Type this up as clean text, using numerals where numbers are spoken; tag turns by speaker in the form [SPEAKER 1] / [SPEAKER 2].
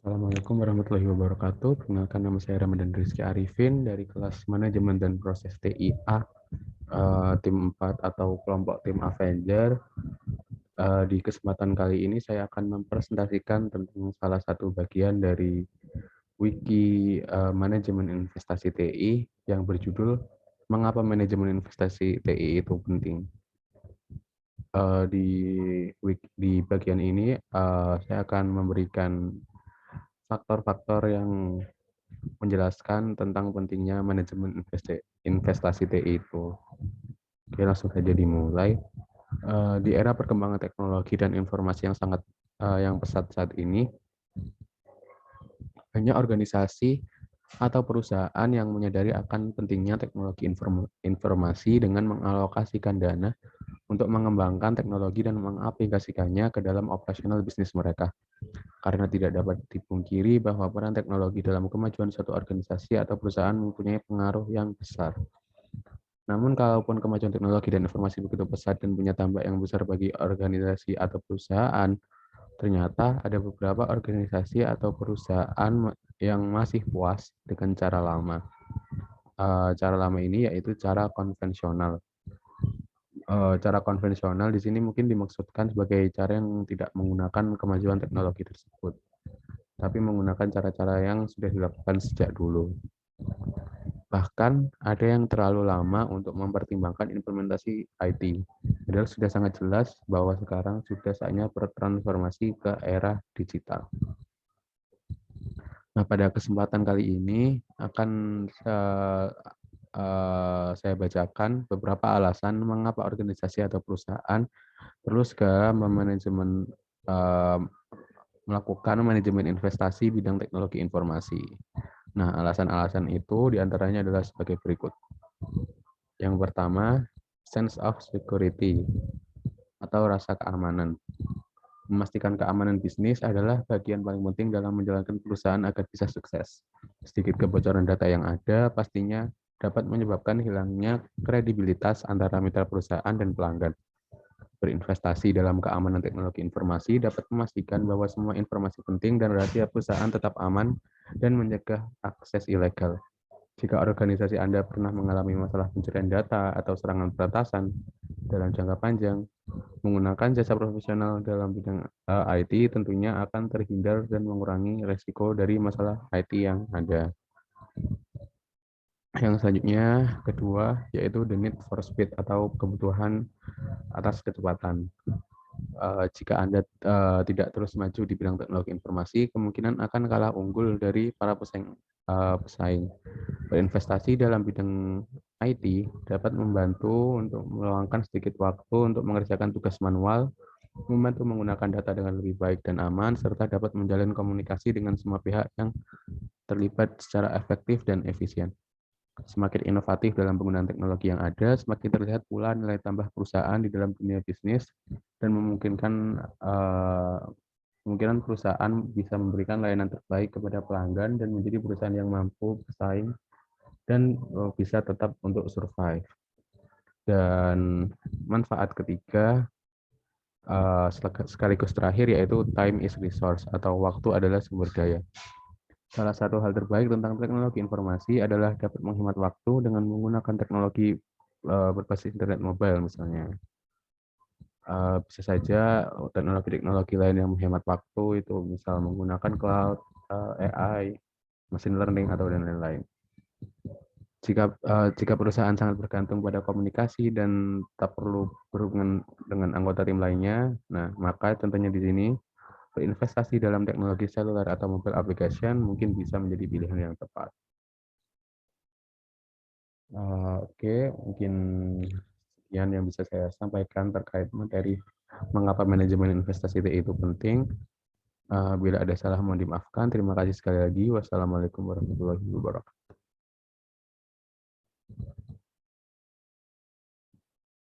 [SPEAKER 1] Assalamualaikum warahmatullahi wabarakatuh. Perkenalkan nama saya Ramadan Rizky Arifin dari kelas Manajemen dan Proses TIA, tim 4 atau kelompok tim Avenger. Di kesempatan kali ini saya akan mempresentasikan tentang salah satu bagian dari Wiki Manajemen Investasi TI yang berjudul Mengapa Manajemen Investasi TI itu Penting. Di bagian ini saya akan memberikan faktor-faktor yang menjelaskan tentang pentingnya manajemen investasi TI itu. Oke, langsung saja dimulai. Di era perkembangan teknologi dan informasi yang sangat yang pesat saat ini, banyak organisasi atau perusahaan yang menyadari akan pentingnya teknologi informasi dengan mengalokasikan dana untuk mengembangkan teknologi dan mengaplikasikannya ke dalam operasional bisnis mereka. Karena tidak dapat dipungkiri bahwa peran teknologi dalam kemajuan suatu organisasi atau perusahaan mempunyai pengaruh yang besar. Namun, kalaupun kemajuan teknologi dan informasi begitu pesat dan punya dampak yang besar bagi organisasi atau perusahaan, ternyata ada beberapa organisasi atau perusahaan yang masih puas dengan cara lama. Cara lama ini yaitu cara konvensional. Cara konvensional di sini mungkin dimaksudkan sebagai cara yang tidak menggunakan kemajuan teknologi tersebut, tapi menggunakan cara-cara yang sudah dilakukan sejak dulu. Bahkan ada yang terlalu lama untuk mempertimbangkan implementasi IT. Padahal sudah sangat jelas bahwa sekarang sudah saatnya bertransformasi ke era digital. Nah, pada kesempatan kali ini akan saya bacakan beberapa alasan mengapa organisasi atau perusahaan perlu segera melakukan manajemen investasi bidang teknologi informasi. Nah, alasan-alasan itu diantaranya adalah sebagai berikut. Yang pertama, sense of security atau rasa keamanan. Memastikan keamanan bisnis adalah bagian paling penting dalam menjalankan perusahaan agar bisa sukses. Sedikit kebocoran data yang ada pastinya dapat menyebabkan hilangnya kredibilitas antara mitra perusahaan dan pelanggan. Berinvestasi dalam keamanan teknologi informasi dapat memastikan bahwa semua informasi penting dan rahasia perusahaan tetap aman dan mencegah akses ilegal. Jika organisasi Anda pernah mengalami masalah pencurian data atau serangan peretasan dalam jangka panjang, menggunakan jasa profesional dalam bidang IT tentunya akan terhindar dan mengurangi resiko dari masalah IT yang ada. Yang selanjutnya, kedua, yaitu the need for speed atau kebutuhan atas kecepatan. Jika Anda tidak terus maju di bidang teknologi informasi, kemungkinan akan kalah unggul dari para pesaing. Berinvestasi dalam bidang IT dapat membantu untuk meluangkan sedikit waktu untuk mengerjakan tugas manual, membantu menggunakan data dengan lebih baik dan aman, serta dapat menjalin komunikasi dengan semua pihak yang terlibat secara efektif dan efisien. Semakin inovatif dalam penggunaan teknologi yang ada, semakin terlihat pula nilai tambah perusahaan di dalam dunia bisnis dan kemungkinan perusahaan bisa memberikan layanan terbaik kepada pelanggan dan menjadi perusahaan yang mampu bersaing dan bisa tetap untuk survive. Dan manfaat ketiga sekaligus terakhir yaitu time is resource atau waktu adalah sumber daya. Salah satu hal terbaik tentang teknologi informasi adalah dapat menghemat waktu dengan menggunakan teknologi berbasis internet mobile misalnya. Bisa saja teknologi-teknologi lain yang menghemat waktu itu misal menggunakan cloud, AI, machine learning atau dan lain-lain. Jika perusahaan sangat bergantung pada komunikasi dan tak perlu berhubungan dengan anggota tim lainnya, nah maka tentunya di sini berinvestasi dalam teknologi seluler atau mobile application mungkin bisa menjadi pilihan yang tepat. Oke, mungkin sekian yang bisa saya sampaikan terkait materi mengapa manajemen investasi TI itu penting. Bila ada salah mohon dimaafkan. Terima kasih sekali lagi. Wassalamualaikum warahmatullahi wabarakatuh.